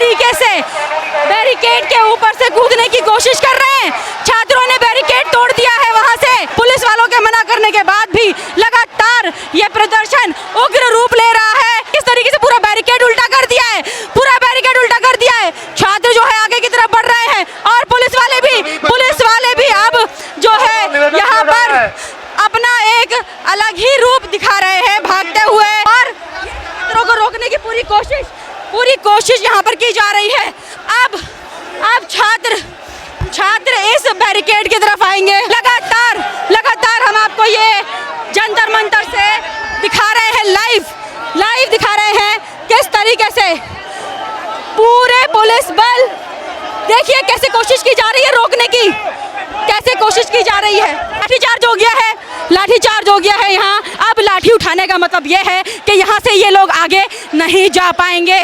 तरीके से बैरिकेड के ऊपर से कूदने की कोशिश कर रहे हैं। छात्रों ने बैरिकेड तोड़ दिया है वहां से। पुलिस वालों के मना करने के बाद भी लगातार ये प्रदर्शन उग्र रूप ले रहा है। इस तरीके से पूरा बैरिकेड उल्टा कर दिया है, पूरा बैरिकेड उल्टा कर दिया है। छात्र जो है आगे की तरफ बढ़ रहे हैं और पुलिस वाले भी अब जो है यहाँ पर अपना एक अलग ही रूप दिखा रहे हैं भागते हुए, और छात्रों को रोकने की पूरी कोशिश यहाँ पर की जा रही है। अब छात्र इस बैरिकेड की तरफ आएंगे। लगातार हम आपको ये जंतर मंतर से दिखा रहे हैं, लाइव दिखा रहे हैं किस तरीके से पूरे पुलिस बल, देखिए कैसे कोशिश की जा रही है रोकने की, कैसे कोशिश की जा रही है। लाठीचार्ज हो गया है यहाँ। अब लाठी उठाने का मतलब ये है कि यहाँ से ये लोग आगे नहीं जा पाएंगे।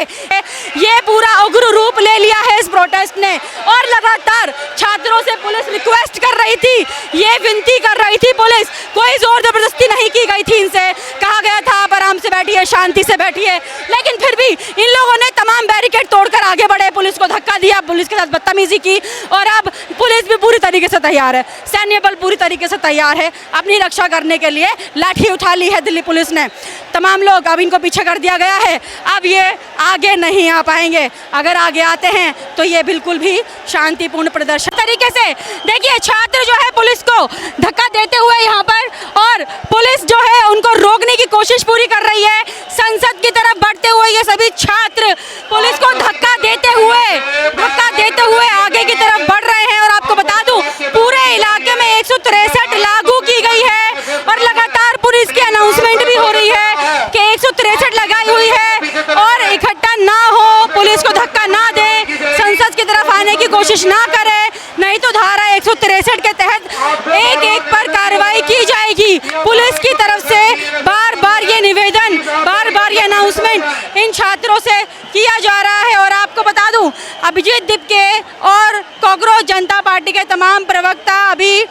ये पूरा उग्र रूप ले लिया है इस प्रोटेस्ट ने, और लगातार छात्रों से पुलिस रिक्वेस्ट कर रही थी, ये विनती कर रही थी पुलिस, कोई जोर जबरदस्ती नहीं की गई थी इनसे। कहा गया था आप आराम से बैठिए, शांति से बैठिए, लेकिन फिर भी इन लोगों ने तमाम बैरिकेड तोड़कर आगे बढ़े, पुलिस को धक्का दिया, पुलिस के साथ बदतमीजी की, और अब पुलिस भी पूरी तरीके से तैयार है, सैन्य बल पूरी तरीके से तैयार है अपनी रक्षा करने के लिए। लाठी उठा ली है दिल्ली पुलिस ने, तमाम लोग, अब इनको पीछे कर दिया गया है। अब ये आगे नहीं आ पाएंगे, अगर आगे आते हैं तो ये बिल्कुल भी शांतिपूर्ण प्रदर्शन तरीके से। देखिए छात्र जो है पुलिस को धक्का देते हुए यहाँ पर, और पुलिस जो है उनको रोकने की कोशिश पूरी कर रही है। संसद की तरफ बढ़ते हुए ये सभी छात्र पुलिस को धक्का देते हुए आगे की तरफ बढ़ रहे हैं। और आपको बता दूं पूरे इलाके में 163 लागू की गई है, और लगातार पुलिस की अनाउंसमेंट भी हो रही है कि 163 लगाई हुई है, और इकट्ठा ना हो, पुलिस को धक्का ना दे, संसद की तरफ आने की कोशिश ना करे, नहीं तो धारा 163 के तहत एक पर कार्रवाई की जाएगी। पुलिस की तरफ से बार बार ये निवेदन, बार बार ये अनाउंसमेंट इन छात्रों से किया जा रहा है। और आपको बता दूं अभिजीत दिपके और कॉकरोच जनता पार्टी के तमाम प्रवक्ता अभी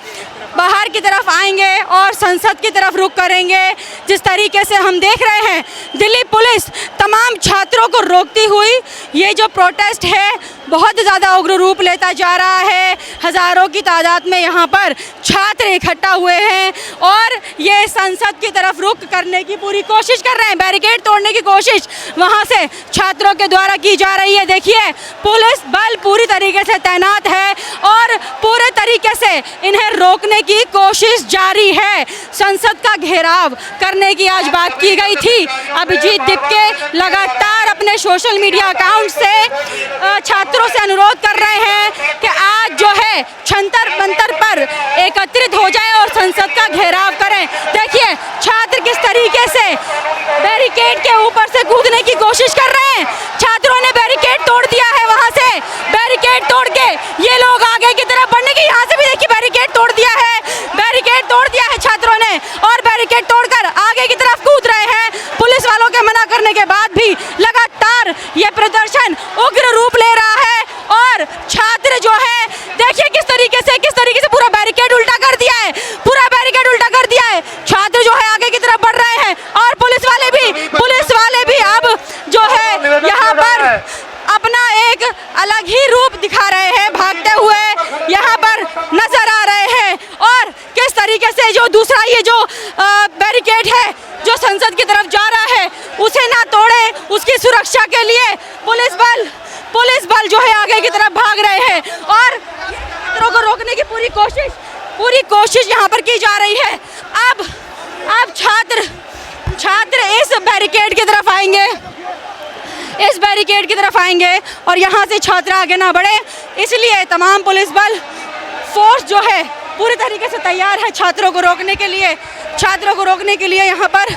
बाहर की तरफ आएंगे और संसद की तरफ रुख करेंगे। जिस तरीके से हम देख रहे हैं दिल्ली पुलिस तमाम छात्रों को रोकती हुई, ये जो प्रोटेस्ट है बहुत ज़्यादा उग्र रूप लेता जा रहा है। हज़ारों की तादाद में यहाँ पर छात्र इकट्ठा हुए हैं और ये संसद की तरफ रुख करने की पूरी कोशिश कर रहे हैं, बैरिकेड तोड़ने की कोशिश वहाँ से छात्रों के द्वारा की जा रही है। देखिए पुलिस बल पूरी तरीके से तैनात है और पूरे तरीके से इन्हें रोकने की कोशिश जारी है। संसद का घेराव करने की आज बात की गई थी। अभिजीत दिपके लगातार अपने सोशल मीडिया अकाउंट से छात्रों से अनुरोध कर रहे हैं कि आज जो है जंतर मंतर पर एकत्रित हो जाए और संसद का घेराव करें। देखिए छात्र किस तरीके से बैरिकेड के ऊपर से कूदने की कोशिश कर रहे हैं। छात्रों ने बैरिकेड तोड़ दिया है, वहां से बैरिकेड तोड़ के ये लोग आगे की तरफ बढ़ने की, यहाँ से भी देखिए बैरिकेड तोड़ दिया है छात्रों ने, और बैरिकेड तोड़कर आगे की तरफ कूद रहे हैं। पुलिस वालों के मना करने के बाद भी लगातार ये प्रदर्शन उग्र रूप ले रहा है, और छात्र जो है देखिए किस तरीके से पूरा बैरिकेड उल्टा कर दिया है, छात्र जो है आगे की तरफ बढ़ रहे हैं, और पुलिस वाले भी अब जो है यहाँ पर अपना एक अलग ही रूप दिखा रहे हैं, भागते हुए यहाँ पर नजर आ रहे हैं। और किस तरीके से जो दूसरा ये जो बैरिकेड है जो संसद की तरफ जा रहा है उसे ना तोड़े, उसकी सुरक्षा के लिए पुलिस बल जो है आगे की तरफ भाग रहे हैं, और छात्रों को रोकने की पूरी कोशिश यहाँ पर की जा रही है। अब छात्र इस बैरिकेड की तरफ आएंगे और यहाँ से छात्र आगे ना बढ़े, इसलिए तमाम पुलिस बल फोर्स जो है पूरी तरीके से तैयार है छात्रों को रोकने के लिए यहाँ पर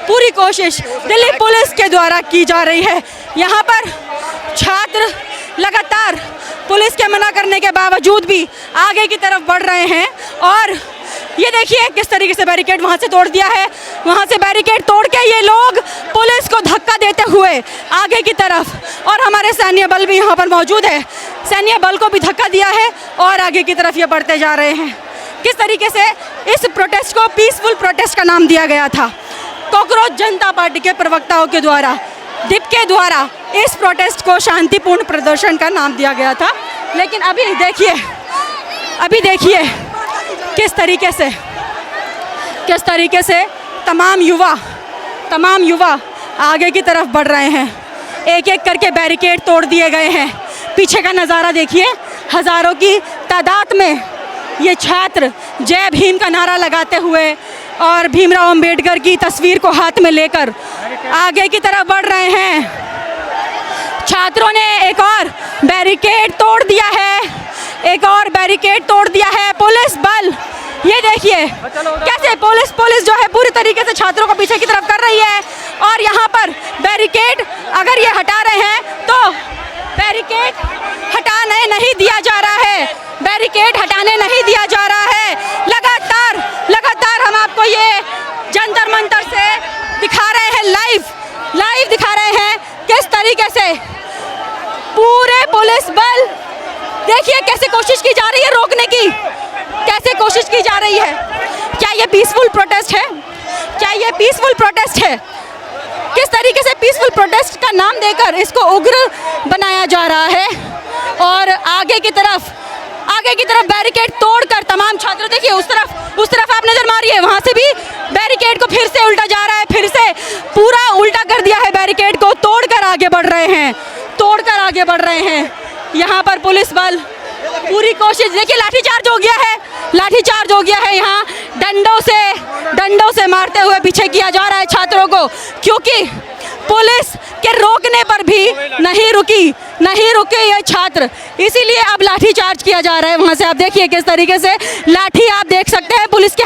पूरी कोशिश दिल्ली पुलिस के द्वारा की जा रही है। यहाँ पर छात्र लगातार पुलिस के मना करने के बावजूद भी आगे की तरफ बढ़ रहे हैं, और ये देखिए किस तरीके से बैरिकेड वहाँ से तोड़ दिया है, वहाँ से बैरिकेड तोड़ के ये लोग पुलिस को धक्का देते हुए आगे की तरफ, और हमारे सैन्य बल भी यहाँ पर मौजूद है, सैन्य बल को भी धक्का दिया है और आगे की तरफ ये बढ़ते जा रहे हैं। किस तरीके से इस प्रोटेस्ट को पीसफुल प्रोटेस्ट का नाम दिया गया था कॉकरोच जनता पार्टी के प्रवक्ताओं के द्वारा, दिपके द्वारा इस प्रोटेस्ट को शांतिपूर्ण प्रदर्शन का नाम दिया गया था। लेकिन अभी देखिए किस तरीके से तमाम युवा आगे की तरफ बढ़ रहे हैं। एक एक करके बैरिकेड तोड़ दिए गए हैं। पीछे का नज़ारा देखिए, हज़ारों की तादाद में ये छात्र जय भीम का नारा लगाते हुए और भीमराव अंबेडकर की तस्वीर को हाथ में लेकर आगे की तरफ बढ़ रहे हैं। छात्रों ने एक और बैरिकेड तोड़ दिया है। पुलिस बल, ये देखिए कैसे पुलिस जो है पूरी तरीके से छात्रों को पीछे की तरफ कर रही है। और यहाँ पर बैरिकेड अगर ये हटा रहे हैं तो बैरिकेड हटाने नहीं दिया जा रहा है। लगातार हम आपको ये जंतर मंतर से दिखा रहे हैं, लाइव दिखा रहे हैं किस तरीके से पूरे पुलिस बल, देखिए कैसे कोशिश की जा रही है रोकने की, क्या ये पीसफुल प्रोटेस्ट है? किस तरीके से पीसफुल प्रोटेस्ट का नाम देकर इसको उग्र बनाया जा रहा है। और आगे की तरफ बैरिकेड तोड़कर तमाम छात्र, देखिए उस तरफ आप नजर मारिए, वहां से भी बैरिकेड को फिर से उल्टा जा रहा है, फिर से पूरा उल्टा कर दिया है बैरिकेड को, तोड़कर आगे बढ़ रहे हैं। यहाँ पर पुलिस बल पूरी कोशिश, देखिए लाठीचार्ज हो गया है यहाँ डंडों से मारते हुए पीछे किया जा रहा है छात्रों को, क्योंकि पुलिस के रोकने पर भी नहीं रुके ये छात्र, इसीलिए अब लाठीचार्ज किया जा रहा है। वहाँ से आप देखिए किस तरीके से लाठी आप देख सकते हैं पुलिस के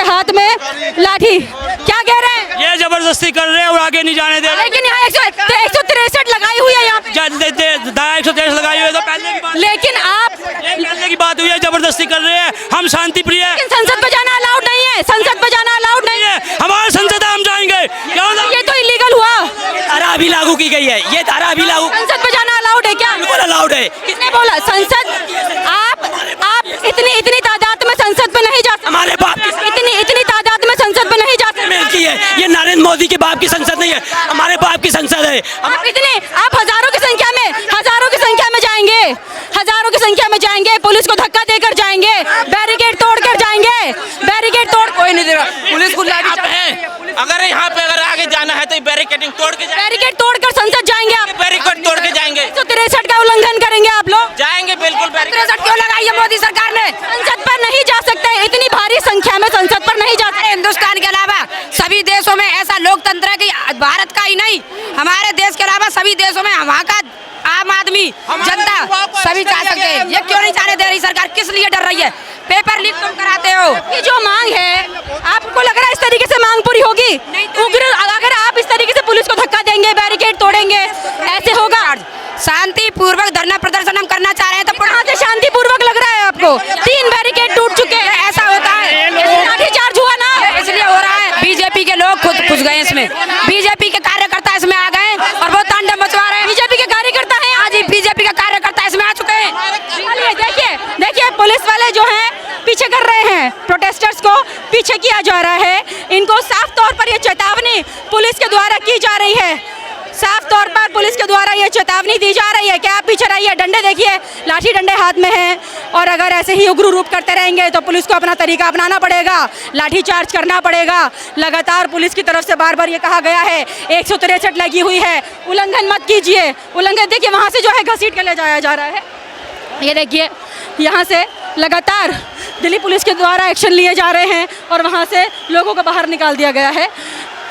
हाथ में लाठी। क्या कह रहे हैं? ये जबरदस्ती कर रहे हैं और आगे नहीं जाने दे रहे। लेकिन यहाँ 163 लगाई हुई है, यहाँ पे 163 लगाई हुई है, तो पहले की बात, लेकिन आप पहले की बात हुई है, जबरदस्ती कर रहे हैं। हम शांति प्रिय है, संसद में जाना अलाउड नहीं है, हमारे संसद हम जाएंगे। ये तो इलीगल हुआ। धारा अभी लागू की गई है, ये धारा अभी लागू, संसद में जाना अलाउड है क्या? बिल्कुल अलाउड है। किसने बोला? संसद, आप इतनी तादाद में संसद में नहीं जा सकते। हमारे बाप इतनी तादाद में संसद में नहीं जा सकते। ये नरेंद्र मोदी के बाप की संसद नहीं है, हमारे बाप की संसद है। आप हजारों की संख्या में जाएंगे, पुलिस को धक्का देकर जाएंगे, बैरिकेड तोड़कर जाएंगे, कोई नहीं दे रहा, पुलिस को लाठी अगर यहाँ पे आगे जाना है तो बैरिकेडिंग बैरिकेड तोड़कर संसद जाएंगे, आप बैरिकेड तोड़ के जाएंगे। 163 का उल्लंघन करेंगे आप लोग? जाएंगे बिल्कुल। 163 क्यों लगाई है मोदी सरकार ने? संसद पर नहीं जा सकते, इतनी भारी संख्या में संसद पर नहीं जा सकते। हिंदुस्तान के अलावा सभी देशों में ऐसा लोकतंत्र है कि भारत का ही नहीं, हमारे देश के अलावा सभी देशों में वहाँ का आम आदमी जनता सभी चाह सकते हैं। ये क्यों नहीं जाने दे रही सरकार? किस लिए डर रही है? पेपर लीक तुम कराते हो। ये जो मांग है, आपको लग रहा है इस तरीके से मांग पूरी होगी? उग्र, अगर आप इस तरीके से पुलिस को धक्का देंगे, बैरिकेड तोड़ेंगे, ऐसे होगा? शांतिपूर्वक धरना प्रदर्शन हम करना चाह रहे हैं, तो कहाँ से शांतिपूर्वक लग रहा है आपको? 3 बैरिकेड टूट चुके हैं, ऐसा होता है, लाठीचार्ज हुआ ना, इसलिए हो रहा है। बीजेपी के लोग खुद घुस गए इसमें, बीजेपी के कार्यकर्ता इसमें आ गए और वो तांडव मचवा रहे हैं। बीजेपी के कार्यकर्ता हैं, आज ही बीजेपी का कार्यकर्ता इसमें आ चुके हैं। देखिए पुलिस वाले जो हैं पीछे कर रहे हैं, प्रोटेस्टर्स को पीछे किया जा रहा है। इनको साफ तौर पर ये चेतावनी पुलिस के द्वारा की जा रही है, ये चेतावनी दी जा रही है कि आप पीछे रहिए। डंडे देखिए, लाठी डंडे हाथ में हैं, और अगर ऐसे ही उग्र रूप करते रहेंगे तो पुलिस को अपना तरीका अपनाना पड़ेगा, लाठीचार्ज करना पड़ेगा। लगातार पुलिस की तरफ से बार बार ये कहा गया है 163 लगी हुई है, उल्लंघन मत कीजिए। उल्लंघन देखिए वहाँ से जो है घसीट के ले जाया जा रहा है। ये देखिए यहाँ से लगातार दिल्ली पुलिस के द्वारा एक्शन लिए जा रहे हैं और वहाँ से लोगों को बाहर निकाल दिया गया है।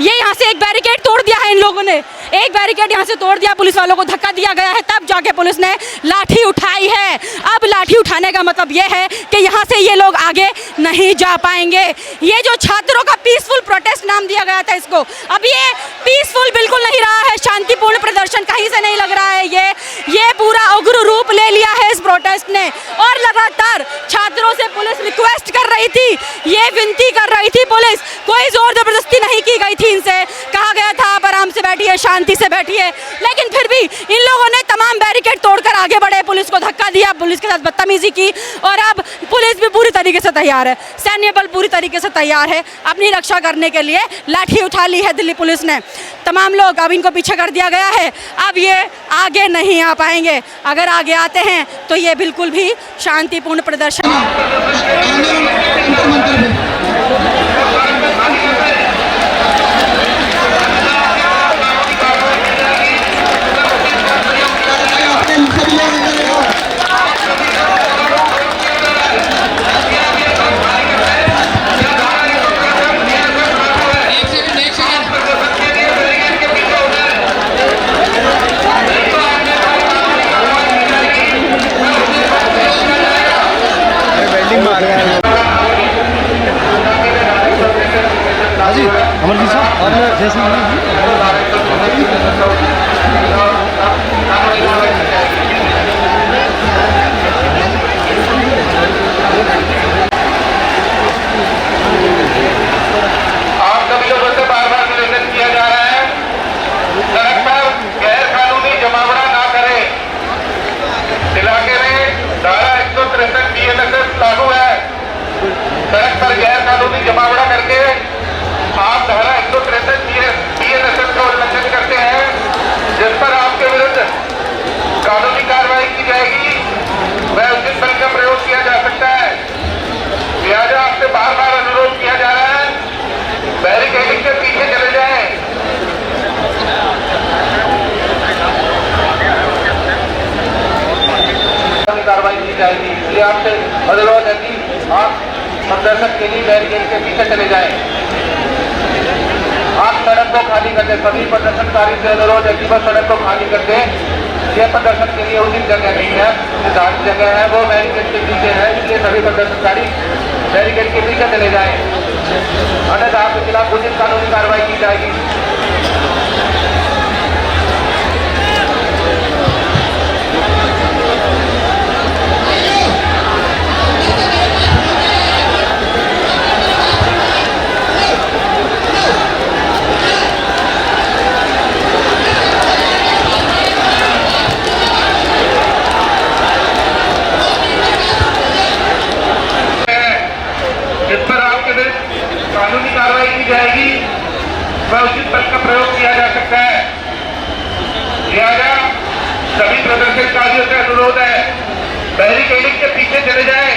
ये यहाँ से एक बैरिकेड तोड़ दिया है इन लोगों ने, एक बैरिकेड यहाँ से तोड़ दिया, पुलिस वालों को धक्का दिया गया है, तब जाके पुलिस ने लाठी उठाई है। अब लाठी उठाने का मतलब ये है कि यहाँ से ये लोग आगे नहीं जा पाएंगे। ये जो छात्रों का पीसफुल प्रोटेस्ट नाम दिया गया था इसको, अब ये पीसफुल बिल्कुल नहीं रहा है, शांतिपूर्ण प्रदर्शन कहीं से नहीं लग रहा है। ये पूरा उग्र रूप ले लिया है इस प्रोटेस्ट ने, और लगातार छात्रों से पुलिस रिक्वेस्ट कर रही थी, ये विनती कर रही थी पुलिस, कोई जोर जबरदस्ती नहीं की गई थी इनसे। कहा गया था पर आराम से बैठिए, शांति से बैठिए, लेकिन फिर भी इन लोगों ने तमाम बैरिकेड तोड़कर आगे बढ़े, पुलिस को धक्का दिया, पुलिस के साथ बदतमीजी की और अब पुलिस भी पूरी तरीके से तैयार है, सैन्य बल पूरी तरीके से तैयार है अपनी रक्षा करने के लिए। लाठी उठा ली है दिल्ली पुलिस ने, तमाम लोग, अब इनको पीछे कर दिया गया है, अब ये आगे नहीं आ पाएंगे। अगर आगे आते हैं तो ये बिल्कुल भी शांतिपूर्ण प्रदर्शन अमरजीत साहब और आप सभी लोगों से बार बार निवेदन किया जा रहा है, सड़क पर गैर कानूनी जमावड़ा ना करें। इलाके में धारा 163 BNSS लागू है। सड़क पर गैर कानूनी जमावड़ा करके आप धारा 163 BNSS का उल्लंघन करते हैं, जिस पर आपके विरुद्ध कानूनी कार्रवाई की जाएगी, वह उचित बल का प्रयोग किया जा सकता है। लिहाजा आपसे बार बार अनुरोध किया जा रहा है, बैरिकेडिंग के पीछे चले जाएं। कार्रवाई की जाएगी, इसलिए आपसे अनुरोध है कि आप प्रदर्शन के लिए बैरिकेड के पीछे चले जाएं। आप सड़क को खाली कर दें। सभी प्रदर्शनकारी से अनुरोध है कि वह सड़क को खाली कर दें। यह प्रदर्शन के लिए उचित जगह नहीं है, निर्धारित जगह है वो बैरिकेड के पीछे है, इसलिए सभी प्रदर्शनकारी बैरिकेड के पीछे चले जाएं, अन्यथा आपके खिलाफ उचित कानूनी कार्रवाई की जाएगी। जिस पर आपके विरुद्ध कानूनी कार्रवाई की जाएगी, वह उचित बल का प्रयोग किया जा सकता है। लिहाजा सभी प्रदर्शनकारियों से अनुरोध है, बैरिकेडिंग के पीछे चले जाएं।